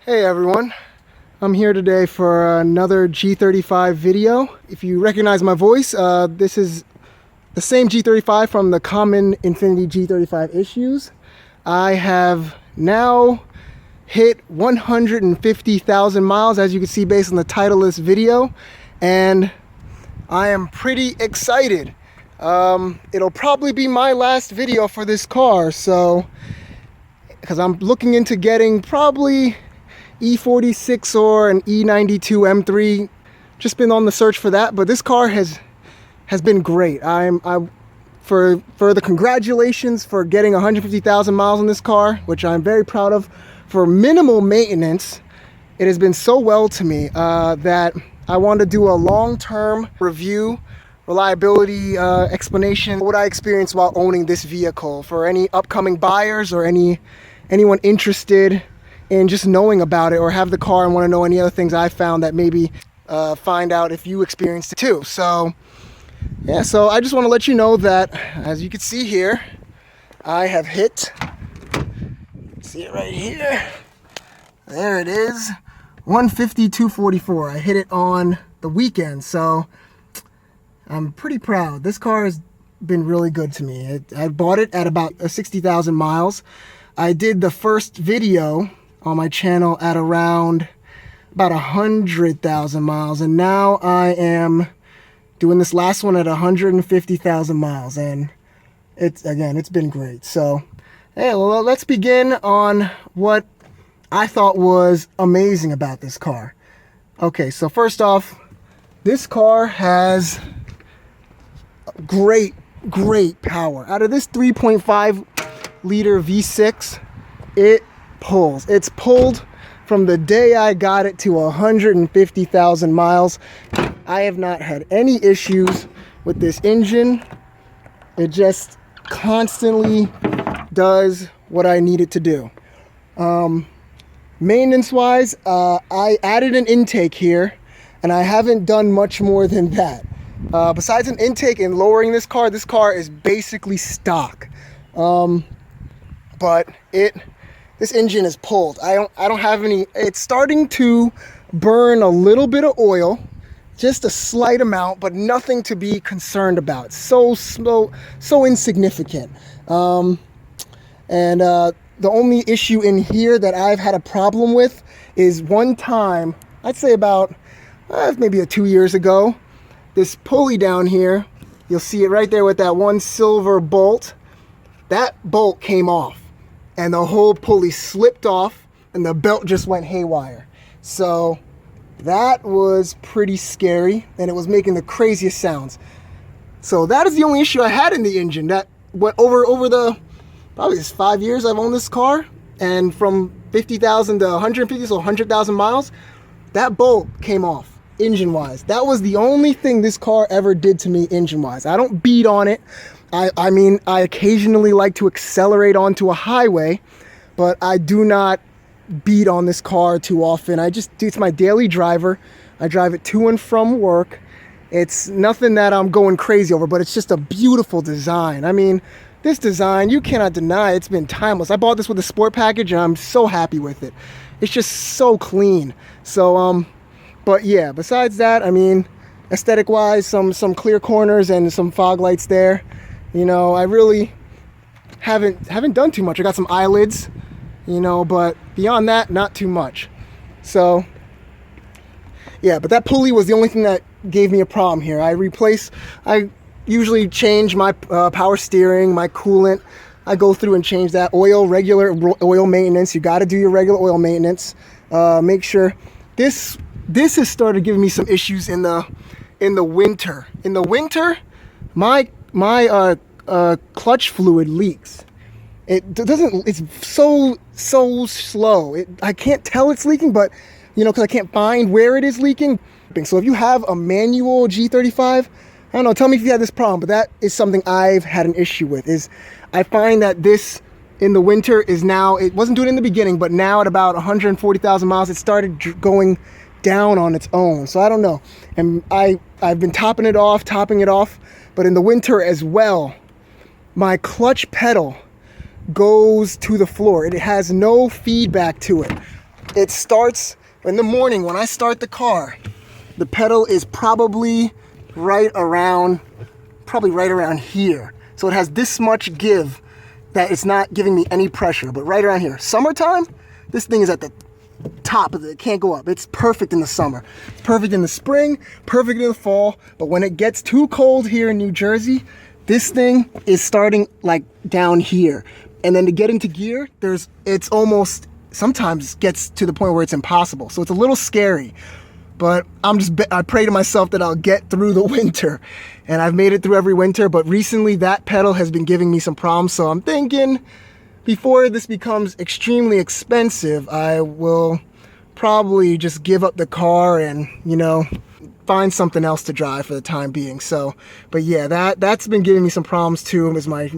Hey everyone, I'm here today for another G35 video. If you recognize my voice, this is the same G35 from the common Infiniti G35 issues. I have now hit 150,000 miles, as you can see based on the title of this video, and I am pretty excited. It'll probably be my last video for this car, so because I'm looking into getting probably E46 or an E92 M3. Just been on the search for that, but this car has been great. For the congratulations for getting 150,000 miles on this car, which I'm very proud of. For minimal maintenance, it has been so well to me that I want to do a long-term review, reliability explanation, what I experienced while owning this vehicle for any upcoming buyers or anyone interested in just knowing about it or have the car and want to know any other things I found that maybe find out if you experienced it too. So yeah, so I just want to let you know that, as you can see here, I have hit, see it right here, there it is, 150,244. I hit it on the weekend, so I'm pretty proud. This car has been really good to me. I bought it at about 60,000 miles. I did the first video on my channel at around about 100,000 miles, and now I am doing this last one at 150,000 miles, and it's been great. So hey, well, let's begin on what I thought was amazing about this car. Okay, so first off, this car has great power. Out of this 3.5 liter V6, it pulls. It's pulled from the day I got it to 150,000 miles. I have not had any issues with this engine. It just constantly does what I need it to do. Maintenance wise, I added an intake here, and I haven't done much more than that. Besides an intake and lowering this car is basically stock. But this engine is pulled. I don't have any. It's starting to burn a little bit of oil, just a slight amount, but nothing to be concerned about. So slow, so insignificant. The only issue in here that I've had a problem with is one time, I'd say about maybe 2 years ago, this pulley down here, you'll see it right there with that one silver bolt. That bolt came off, and the whole pulley slipped off, and the belt just went haywire. So that was pretty scary, and it was making the craziest sounds. So that is the only issue I had in the engine. That went over the probably 5 years I've owned this car, and from 50,000 to 150, so 100,000 miles, that bolt came off engine-wise. That was the only thing this car ever did to me engine-wise. I don't beat on it. I mean, I occasionally like to accelerate onto a highway, but I do not beat on this car too often. It's my daily driver. I drive it to and from work. It's nothing that I'm going crazy over, but it's just a beautiful design. I mean, this design, you cannot deny it's been timeless. I bought this with a sport package, and I'm so happy with it. It's just so clean. So, but yeah, besides that, I mean, aesthetic-wise, some clear corners and some fog lights there. You know, I really haven't done too much. I got some eyelids, you know, but beyond that, not too much. So yeah, but that pulley was the only thing that gave me a problem here. I usually change my power steering, my coolant. I go through and change that. Regular oil maintenance. You got to do your regular oil maintenance. Make sure this has started giving me some issues in the winter. In the winter, my clutch fluid leaks. It's so slow. I can't tell it's leaking, but you know, because I can't find where it is leaking. So if you have a manual G35, I don't know, tell me if you had this problem, but that is something I've had an issue with. Is I find that this in the winter is now, it wasn't doing it in the beginning, but now at about 140,000 miles, it started going down on its own. So I don't know. And I've been topping it off, but in the winter as well, my clutch pedal goes to the floor. It has no feedback to it. it starts in the morning when I start the car. The pedal is probably right around here. So it has this much give that it's not giving me any pressure, but right around here. Summertime, this thing is at the top of it. It can't go up. It's perfect in the summer. It's perfect in the spring, perfect in the fall. But when it gets too cold here in New Jersey, this thing is starting like down here. And then to get into gear, it's almost sometimes gets to the point where it's impossible. So it's a little scary. But I pray to myself that I'll get through the winter. And I've made it through every winter, but recently that pedal has been giving me some problems. So I'm thinking before this becomes extremely expensive, I will probably just give up the car and, you know, find something else to drive for the time being. So, but yeah, that's been giving me some problems too, is my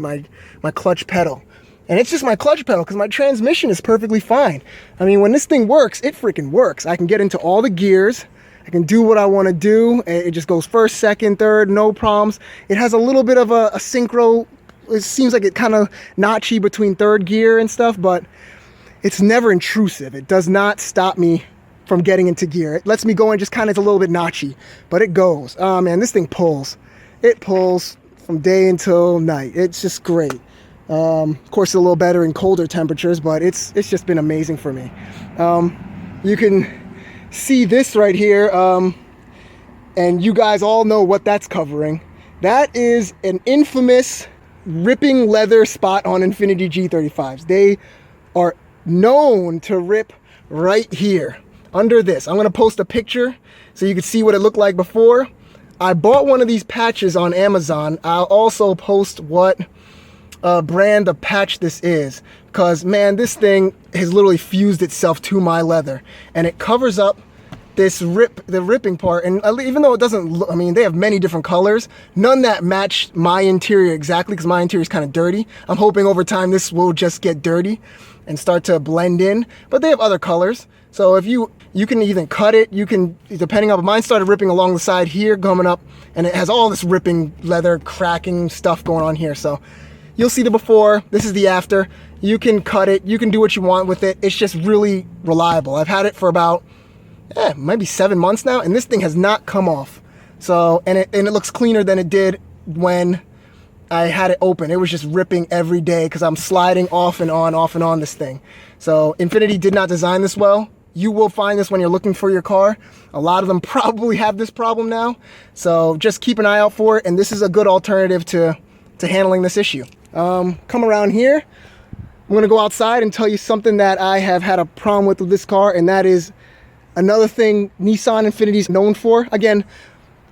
clutch pedal. And it's just my clutch pedal because my transmission is perfectly fine. I mean, when this thing works, it freaking works. I can get into all the gears. I can do what I want to do. It just goes first, second, third, no problems. It has a little bit of a synchro. It seems like it kind of notchy between third gear and stuff, but it's never intrusive. It does not stop me from getting into gear. It lets me go in just kind of, it's a little bit notchy, but it goes. Oh man, this thing pulls. It pulls from day until night. It's just great. Of course, it's a little better in colder temperatures, but it's just been amazing for me. You can see this right here, and you guys all know what that's covering. That is an infamous ripping leather spot on Infiniti G35s. They are known to rip right here under this. I'm going to post a picture so you can see what it looked like before. I bought one of these patches on Amazon. I'll also post what brand of patch this is, because man, this thing has literally fused itself to my leather, and it covers up the ripping part. And even though it doesn't look, I mean, they have many different colors, none that match my interior exactly, because my interior is kind of dirty. I'm hoping over time this will just get dirty and start to blend in, but they have other colors. So if you can even cut it, you can, depending on, mine started ripping along the side here coming up, and it has all this ripping leather cracking stuff going on here. So you'll see the before, this is the after. You can cut it, you can do what you want with it. It's just really reliable. I've had it for about, maybe 7 months now, and this thing has not come off. So, and it looks cleaner than it did when I had it open. It was just ripping every day because I'm sliding off and on this thing. So Infiniti did not design this well. You will find this when you're looking for your car. A lot of them probably have this problem now. So just keep an eye out for it, and this is a good alternative to handling this issue. Come around here. I'm gonna go outside and tell you something that I have had a problem with this car, and that is another thing Nissan Infiniti is known for. Again,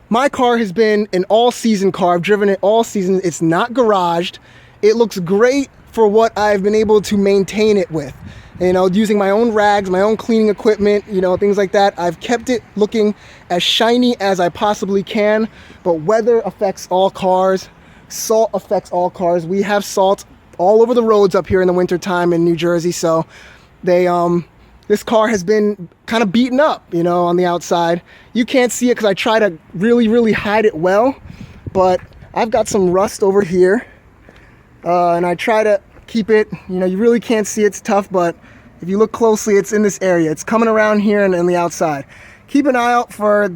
my car has been an all-season car. I've driven it all season. It's not garaged. It looks great for what I've been able to maintain it with. You know, using my own rags, my own cleaning equipment, you know, things like that. I've kept it looking as shiny as I possibly can, but weather affects all cars. Salt affects all cars. We have salt all over the roads up here in the wintertime in New Jersey, so this car has been kind of beaten up, you know, on the outside. You can't see it because I try to really hide it well, but I've got some rust over here, and I try to keep it, you know, you really can't see it. It's tough, but if you look closely, it's in this area. It's coming around here and on the outside. Keep an eye out for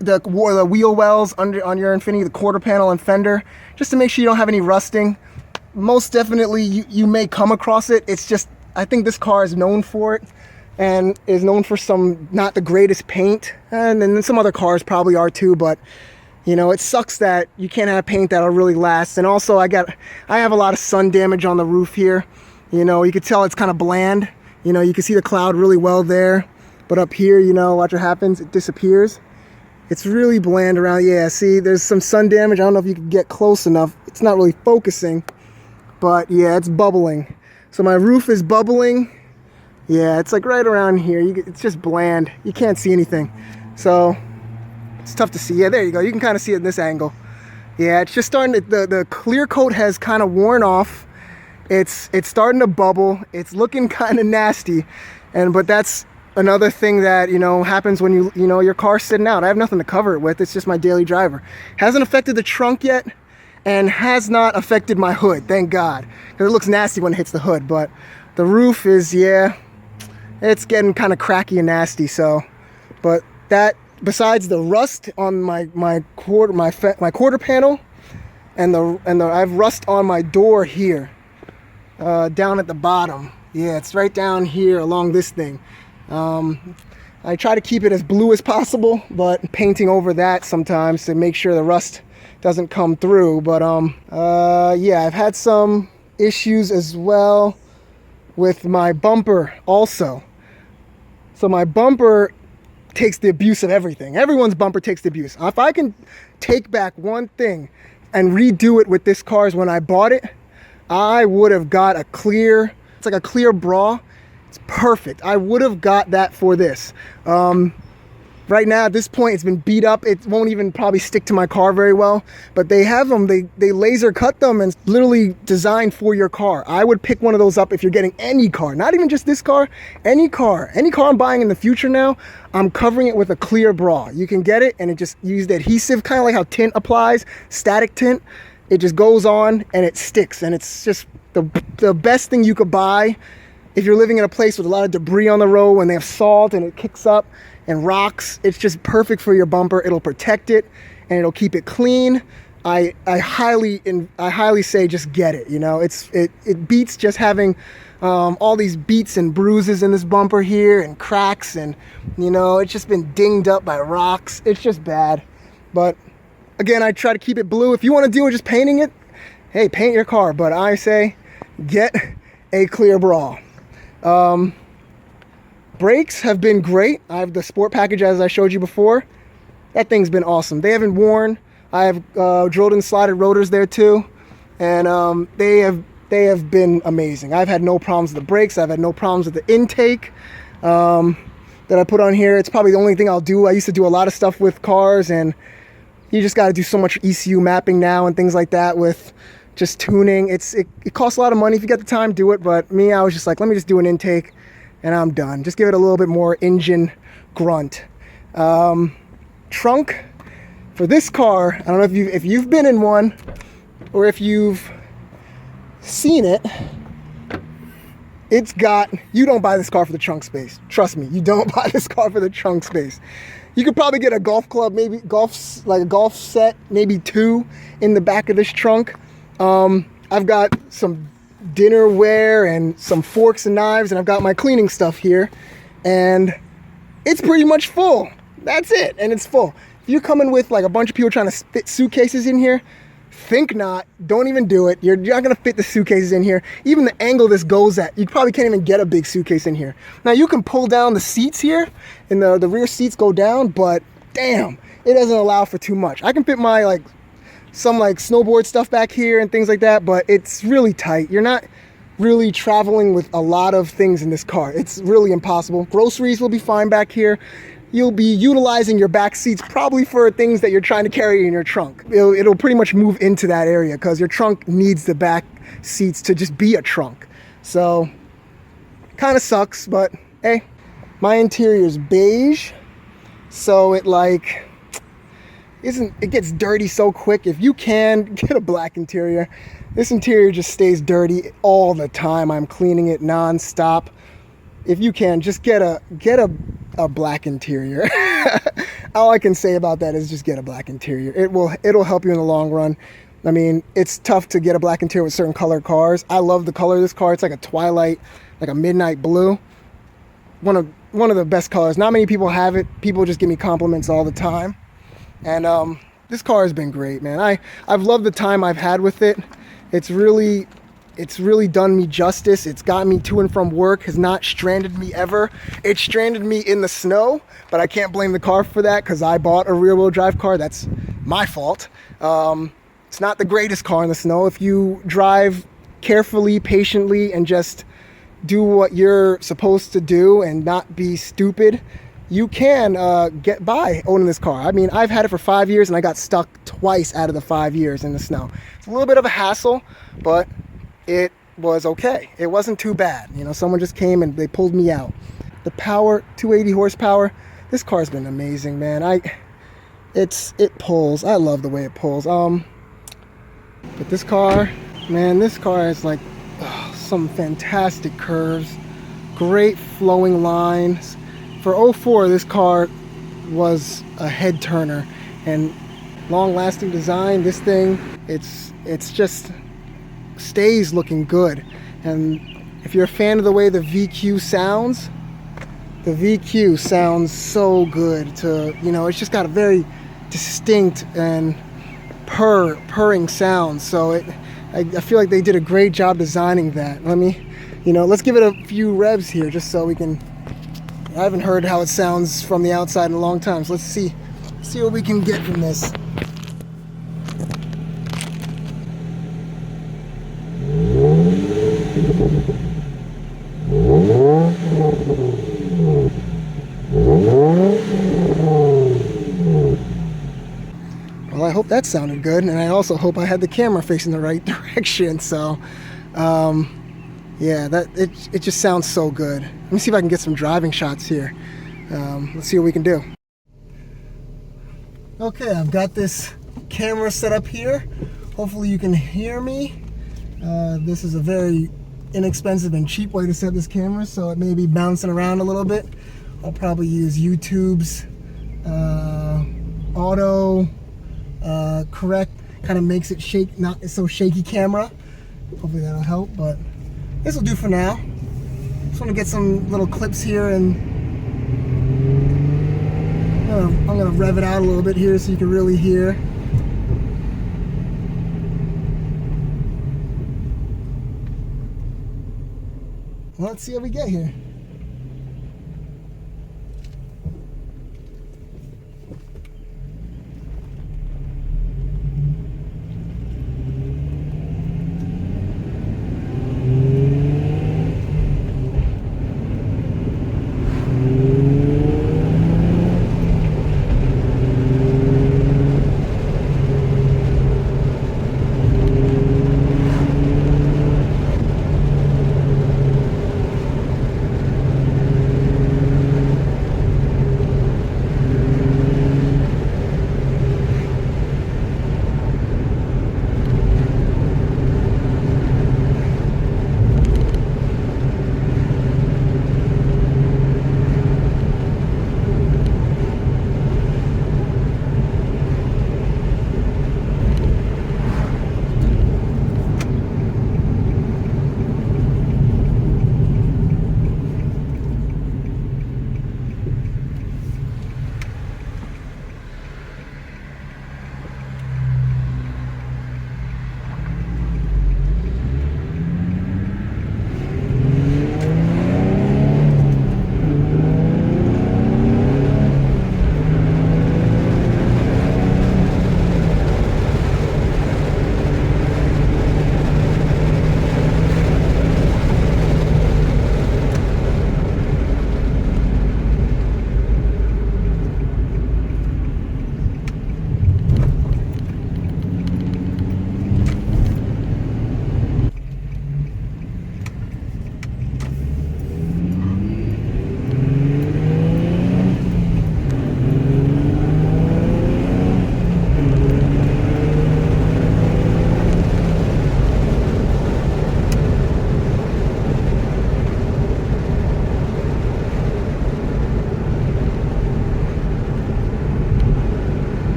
the wheel wells on your Infiniti, the quarter panel and fender, just to make sure you don't have any rusting. Most definitely you may come across it. It's just, I think this car is known for it, and is known for some not the greatest paint, and then some other cars probably are too, but you know, it sucks that you can't have paint that'll really last. And also I have a lot of sun damage on the roof here. You know, you can tell it's kind of bland. You know, you can see the cloud really well there, but up here, you know, watch what happens, it disappears. It's really bland around. Yeah, see, there's some sun damage. I don't know if you can get close enough. It's not really focusing, but yeah, it's bubbling. So my roof is bubbling. Yeah, it's like right around here. It's just bland. You can't see anything. So it's tough to see. Yeah, there you go. You can kind of see it in this angle. Yeah, it's just starting to, the clear coat has kind of worn off. It's starting to bubble. It's looking kind of nasty. But that's another thing that, you know, happens when you know, your car's sitting out. I have nothing to cover it with. It's just my daily driver. Hasn't affected the trunk yet, and has not affected my hood, thank God. Because it looks nasty when it hits the hood. But the roof is, yeah, it's getting kind of cracky and nasty. So, but that, besides the rust on my quarter panel, and I have rust on my door here, down at the bottom. Yeah, it's right down here along this thing. I try to keep it as blue as possible, but painting over that sometimes to make sure the rust doesn't come through. But yeah, I've had some issues as well with my bumper also. So my bumper takes the abuse of everything. Everyone's bumper takes the abuse. If I can take back one thing and redo it with this car is when I bought it, I would have got a clear, it's like a clear bra. It's perfect. I would have got that for this. Right now, at this point, it's been beat up. It won't even probably stick to my car very well. But they have them, they laser cut them and literally designed for your car. I would pick one of those up if you're getting any car, not even just this car, any car. Any car I'm buying in the future now, I'm covering it with a clear bra. You can get it and it just use the adhesive, kind of like how tint applies, static tint. It just goes on and it sticks. And it's just the best thing you could buy if you're living in a place with a lot of debris on the road and they have salt and it kicks up and rocks. It's just perfect for your bumper. It'll protect it and it'll keep it clean. I highly say just get it. You know, it beats just having all these beats and bruises in this bumper here and cracks, and you know, it's just been dinged up by rocks. It's just bad. But again, I try to keep it blue. If you want to deal with just painting it, hey, paint your car. But I say get a clear bra. Brakes have been great. I have the sport package as I showed you before. That thing's been awesome. They haven't worn. I have drilled and slotted rotors there too, and they have been amazing. I've had no problems with the brakes. I've had no problems with the intake that I put on here. It's probably the only thing I'll do. I used to do a lot of stuff with cars, and you just got to do so much ECU mapping now and things like that with just tuning. It costs a lot of money. If you get the time, do it. But me, I was just like, let me just do an intake and I'm done. Just give it a little bit more engine grunt. Trunk for this car, I don't know if you've been in one or if you've seen it. You don't buy this car for the trunk space. Trust me, you don't buy this car for the trunk space. You could probably get a golf club, maybe like a golf set, maybe 2 in the back of this trunk. I've got some dinnerware and some forks and knives, and I've got my cleaning stuff here, and it's pretty much full. That's it, and it's full. If you're coming with like a bunch of people trying to fit suitcases in here, think not. Don't even do it. You're not gonna fit the suitcases in here. Even the angle this goes at, you probably can't even get a big suitcase in here. Now you can pull down the seats here, and the rear seats go down, but damn, it doesn't allow for too much. I can fit my some snowboard stuff back here and things like that, but it's really tight. You're not really traveling with a lot of things in this car. It's really impossible. Groceries will be fine back here. You'll be utilizing your back seats probably for things that you're trying to carry in your trunk. It'll pretty much move into that area because your trunk needs the back seats to just be a trunk. So kind of sucks, but hey, my interior is beige, so it gets dirty so quick. If you can, get a black interior. This interior just stays dirty all the time. I'm cleaning it non-stop. If you can, just get a black interior. All I can say about that is just get a black interior. It'll help you in the long run. I mean, it's tough to get a black interior with certain colored cars. I love the color of this car. It's like a twilight, like a midnight blue. One of the best colors. Not many people have it. People just give me compliments all the time. And this car has been great, man. I've loved the time I've had with it. It's really done me justice. It's gotten me to and from work, has not stranded me ever. It stranded me in the snow, but I can't blame the car for that because I bought a rear-wheel drive car. That's my fault. It's not the greatest car in the snow. If you drive carefully, patiently, and just do what you're supposed to do and not be stupid, you can get by owning this car. I mean, I've had it for 5 years and I got stuck twice out of the 5 years in the snow. It's a little bit of a hassle, but it was okay. It wasn't too bad. You know, someone just came and they pulled me out. The power, 280 horsepower. This car's been amazing, man. It pulls. I love the way it pulls. But this car, man, this car is some fantastic curves. great flowing lines. For '04, this car was a head turner, and long-lasting design. This thing, it's just stays looking good. And if you're a fan of the way the VQ sounds, the VQ sounds so good. It's just got a very distinct and purring sound. So I feel like they did a great job designing that. Let's give it a few revs here, just so we can. I haven't heard how it sounds from the outside in a long time, so let's see what we can get from this. Well, I hope that sounded good, and I also hope I had the camera facing the right direction. So, yeah, it just sounds so good. Let me see if I can get some driving shots here. Let's see what we can do. Okay, I've got this camera set up here. Hopefully you can hear me. This is a very inexpensive and cheap way to set this camera, so it may be bouncing around a little bit. I'll probably use YouTube's auto correct, kind of makes it not so shaky camera. Hopefully that'll help, but this will do for now. Just want to get some little clips here, and I'm gonna rev it out a little bit here so you can really hear. Well, let's see how we get here.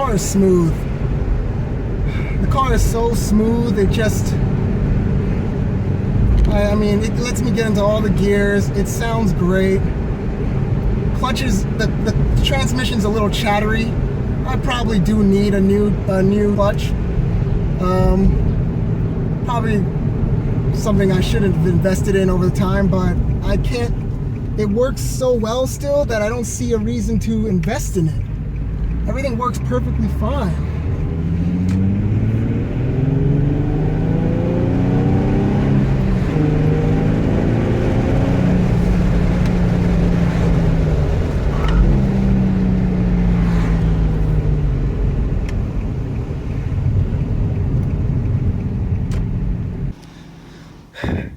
Is smooth. The car is so smooth. It just, I mean, it lets me get into all the gears. It sounds great. Clutches, the transmission's a little chattery. I probably do need a new clutch. Probably something I should have invested in over the time, but I can't. It works so well still that I don't see a reason to invest in it. Everything works perfectly fine.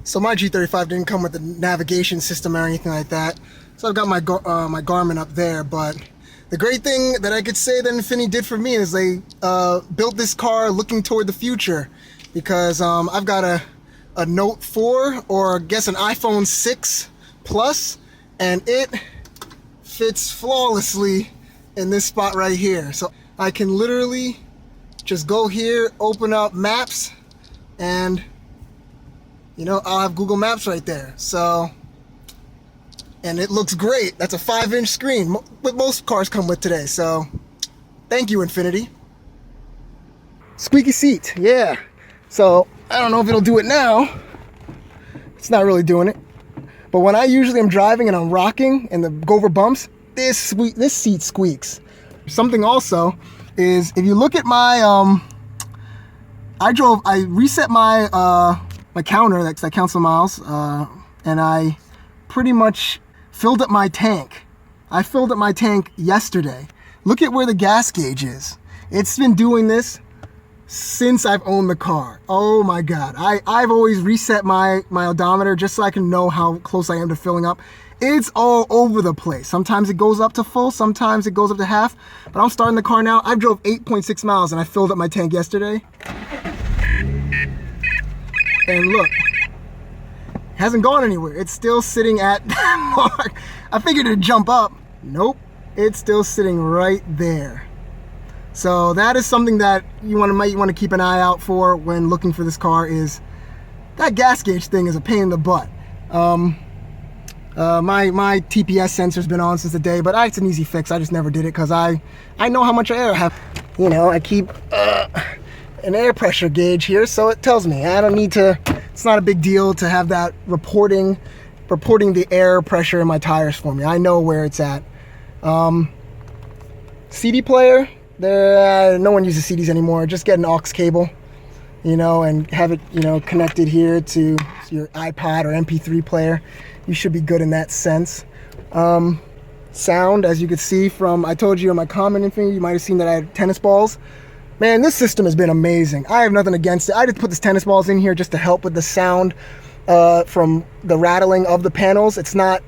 So my G35 didn't come with a navigation system or anything like that. So I've got my Garmin up there, but the great thing that I could say that Infiniti did for me is they built this car looking toward the future, because I've got a a Note 4 or I guess an iPhone 6 Plus, and it fits flawlessly in this spot right here. So I can literally just go here, open up Maps, and you know, I'll have Google Maps right there. So, and it looks great. That's a 5-inch screen, what most cars come with today. So thank you, Infiniti. Squeaky seat, yeah. So I don't know if it'll do it now. It's not really doing it. But when I usually am driving and I'm rocking and go over bumps, this seat squeaks. Something also is, if you look at my, I reset my my counter that counts the miles, and I pretty much filled up my tank. I filled up my tank yesterday. Look at where the gas gauge is. It's been doing this since I've owned the car. Oh my God. I've always reset my odometer just so I can know how close I am to filling up. It's all over the place. Sometimes it goes up to full, sometimes it goes up to half, but I'm starting the car now. I drove 8.6 miles and I filled up my tank yesterday. And look, it hasn't gone anywhere. It's still sitting at that mark. I figured it'd jump up. Nope, it's still sitting right there. So that is something that might want to keep an eye out for when looking for this car. Is that gas gauge thing is a pain in the butt. My TPS sensor's been on since the day, but it's an easy fix. I just never did it because I know how much air I have. You know, I keep an air pressure gauge here, so it tells me. I don't need to. It's not a big deal to have that reporting the air pressure in my tires for me. I know where it's at. CD player. No one uses CDs anymore. Just get an aux cable, you know, and have it, you know, connected here to your iPod or MP3 player. You should be good in that sense. Sound, as you could see from, I told you in my comment, Infiniti, you might have seen that I had tennis balls. Man, this system has been amazing. I have nothing against it. I just put this tennis balls in here just to help with the sound from the rattling of the panels. It's not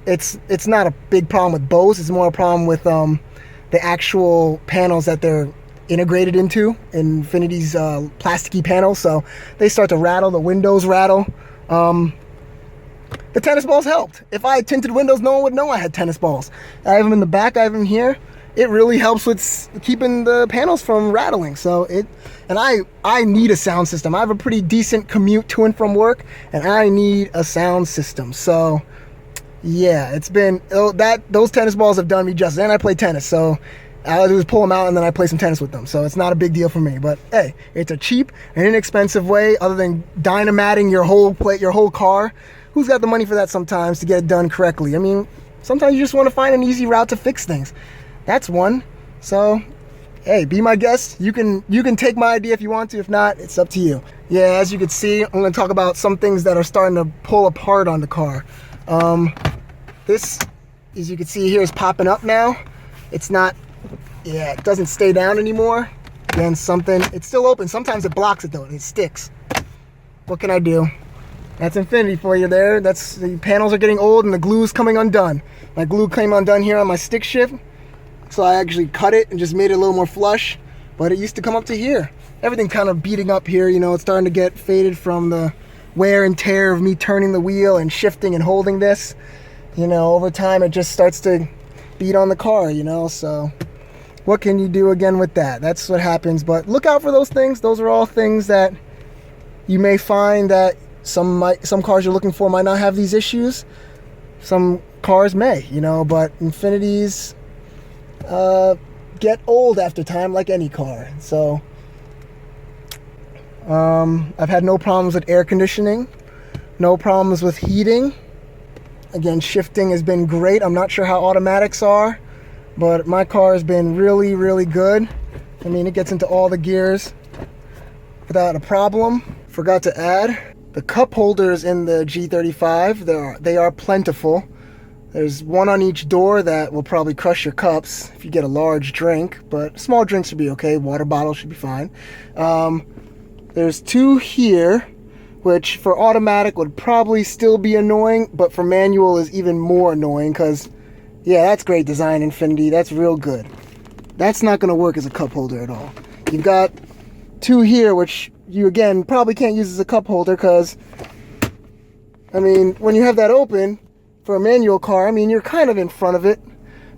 a big problem with Bose. It's more a problem with the actual panels that they're integrated into, Infiniti's plasticky panels. So they start to rattle, the windows rattle. The tennis balls helped. If I had tinted windows, no one would know I had tennis balls. I have them in the back, I have them here. It really helps with keeping the panels from rattling. So I need a sound system. I have a pretty decent commute to and from work, and I need a sound system. So yeah, it's been, those tennis balls have done me justice. And I play tennis, so all I do is pull them out and then I play some tennis with them. So it's not a big deal for me. But hey, it's a cheap and inexpensive way, other than dynamating your whole car. Who's got the money for that sometimes to get it done correctly? I mean, sometimes you just want to find an easy route to fix things. That's one. So hey, be my guest. You can take my idea if you want to. If not, it's up to you. Yeah, as you can see, I'm going to talk about some things that are starting to pull apart on the car. This, as you can see here, is popping up now. It's not, yeah, it doesn't stay down anymore. Again, it's still open. Sometimes it blocks it though, and it sticks. What can I do? That's Infiniti for you there. The panels are getting old and the glue is coming undone. My glue came undone here on my stick shift, so I actually cut it and just made it a little more flush, but it used to come up to here. Everything kind of beating up here, you know, it's starting to get faded from the wear and tear of me turning the wheel and shifting and holding this. You know, over time it just starts to beat on the car, you know, so what can you do again with that? That's what happens. But look out for those things. Those are all things that you may find that some cars you're looking for might not have these issues. Some cars may, you know, but Infinitis get old after time, like any car. So I've had no problems with air conditioning, no problems with heating. Again, shifting has been great. I'm not sure how automatics are, but my car has been really, really good. I mean, it gets into all the gears without a problem. Forgot to add, the cup holders in the G35, they are plentiful. There's one on each door that will probably crush your cups if you get a large drink, but small drinks should be okay. Water bottle should be fine. There's two here, which for automatic would probably still be annoying, but for manual is even more annoying because, yeah, that's great design, Infiniti. That's real good. That's not going to work as a cup holder at all. You've got two here, which you again probably can't use as a cup holder because, I mean, when you have that open for a manual car, I mean, you're kind of in front of it.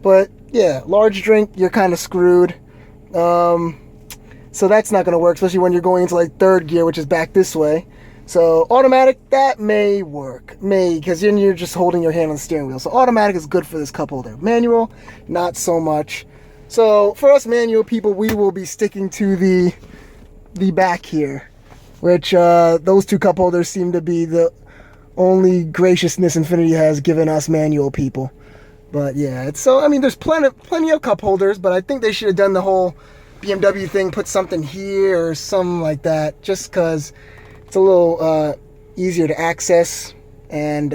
But yeah, large drink, you're kind of screwed. So that's not going to work, especially when you're going into like third gear, which is back this way. So automatic, that may work. Because then you're just holding your hand on the steering wheel. So automatic is good for this cup holder. Manual, not so much. So for us manual people, we will be sticking to the back here, which those two cup holders seem to be the only graciousness Infiniti has given us manual people. But yeah, it's so, I mean, there's plenty of cup holders, but I think they should have done the whole BMW thing, put something here or something like that, just because it's a little easier to access and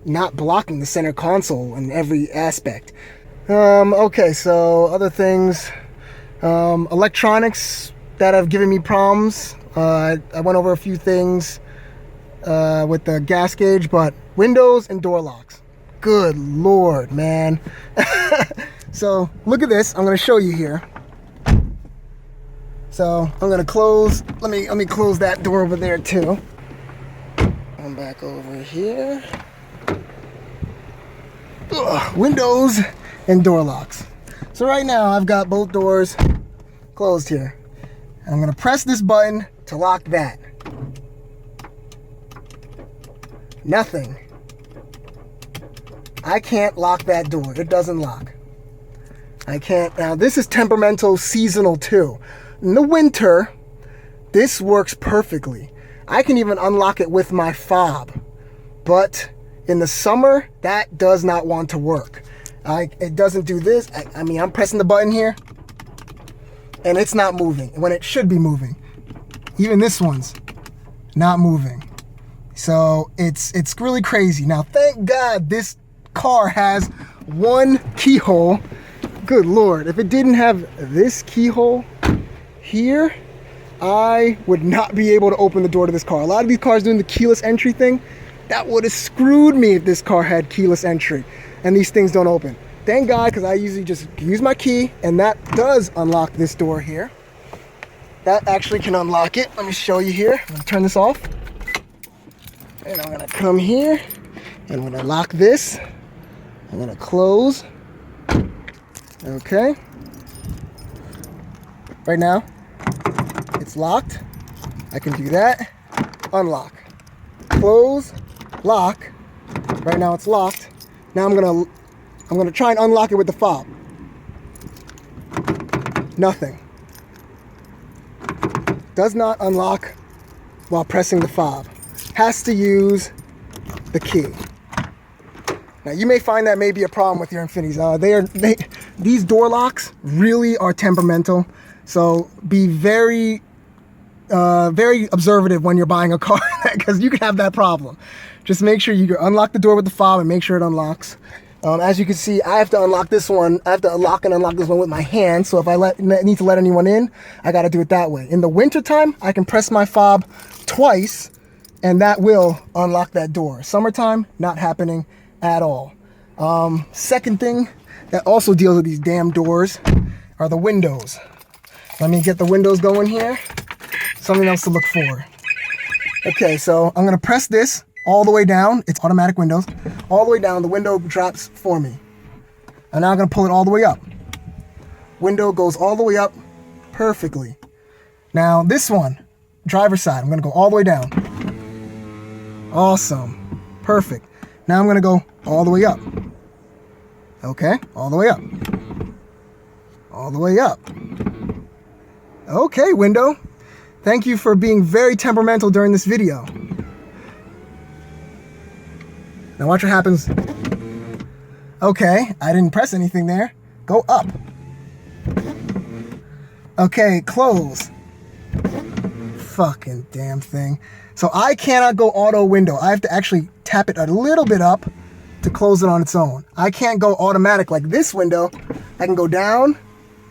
not blocking the center console in every aspect. Okay, so other things, electronics that have given me problems. I went over a few things with the gas gauge, but windows and door locks. Good Lord, man. So look at this. I'm going to show you here. So I'm going to close. Let me close that door over there too. I'm back over here. Ugh, windows and door locks. So right now I've got both doors closed here. And I'm going to press this button to lock that. Nothing. I can't lock that door. It doesn't lock. I can't. Now this is temperamental seasonal too. In the winter, this works perfectly. I can even unlock it with my fob. But in the summer, that does not want to work. It doesn't do this. I mean, I'm pressing the button here, and it's not moving when it should be moving. Even this one's not moving. So it's really crazy. Now, thank God this car has one keyhole. Good Lord, if it didn't have this keyhole here, I would not be able to open the door to this car. A lot of these cars doing the keyless entry thing, that would have screwed me if this car had keyless entry and these things don't open. Thank God, because I usually just use my key, and that does unlock this door here. That actually can unlock it. Let me show you here. I'm gonna turn this off. And I'm gonna come here, and I'm gonna lock this. I'm gonna close. Okay. Right now, it's locked. I can do that. Unlock. Close. Lock. Right now it's locked. Now I'm gonna try and unlock it with the fob. Nothing. Does not unlock while pressing the fob. Has to use the key. Now you may find that may be a problem with your Infinitis. These door locks really are temperamental. So be very observative when you're buying a car, because you can have that problem. Just make sure you unlock the door with the fob and make sure it unlocks. As you can see, I have to unlock this one. I have to lock and unlock this one with my hand. So if I need to let anyone in, I got to do it that way. In the wintertime, I can press my fob twice, and that will unlock that door. Summertime, not happening at all. Second thing that also deals with these damn doors are the windows. Let me get the windows going here. Something else to look for. Okay, so I'm gonna press this all the way down. It's automatic windows. All the way down, the window drops for me. And now I'm gonna pull it all the way up. Window goes all the way up perfectly. Now this one, driver's side, I'm gonna go all the way down. Awesome, perfect. Now I'm gonna go all the way up. Okay, all the way up. All the way up. Okay, window. Thank you for being very temperamental during this video. Now watch what happens. Okay, I didn't press anything there. Go up. Okay, close. Fucking damn thing. So I cannot go auto window. I have to actually tap it a little bit up to close it on its own. I can't go automatic like this window. I can go down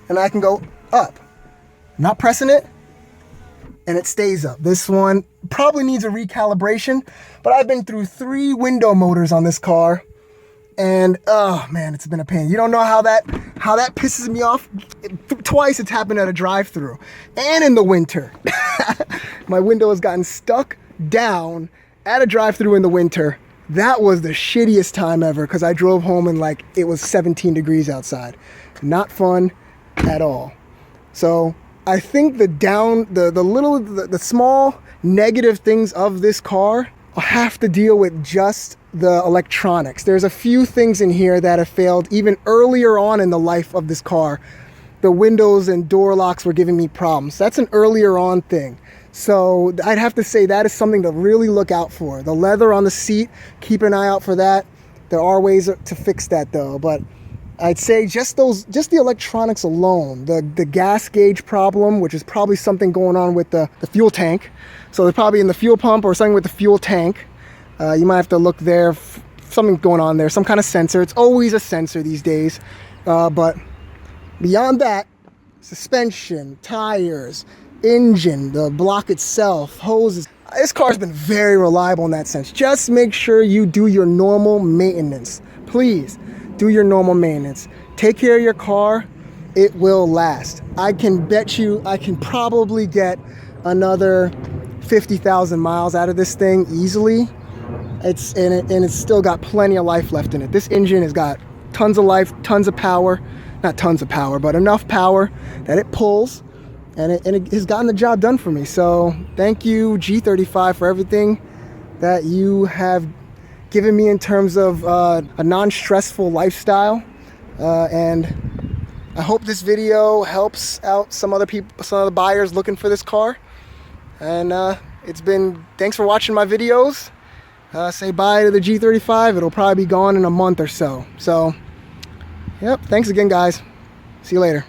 and I can go up. Not pressing it, and it stays up. This one probably needs a recalibration, but I've been through 3 window motors on this car, And oh man, it's been a pain. You don't know how that pisses me off. Twice it's happened at a drive-through and in the winter. My window has gotten stuck down at a drive-through in the winter. That was the shittiest time ever because I drove home and like it was 17 degrees outside. Not fun at all. So I think the small negative things of this car have to deal with just the electronics. There's a few things in here that have failed even earlier on in the life of this car. The windows and door locks were giving me problems. That's an earlier on thing. So I'd have to say that is something to really look out for. The leather on the seat, keep an eye out for that. There are ways to fix that though, but I'd say just the electronics alone, the gas gauge problem, which is probably something going on with the fuel tank. So they're probably in the fuel pump or something with the fuel tank. You might have to look there, something going on there, some kind of sensor. It's always a sensor these days. But beyond that, suspension, tires, engine, the block itself, hoses. This car's been very reliable in that sense. Just make sure you do your normal maintenance. Please do your normal maintenance. Take care of your car. It will last. I can bet you I can probably get another 50,000 miles out of this thing easily. It's still got plenty of life left in it. This engine has got tons of life, tons of power. Not tons of power, but enough power that it pulls. And it has gotten the job done for me. So thank you, G35, for everything that you have given me in terms of a non-stressful lifestyle. And I hope this video helps out some other people, some of the buyers looking for this car. And thanks for watching my videos. Say bye to the G35. It'll probably be gone in a month or so. So, yep, thanks again, guys. See you later.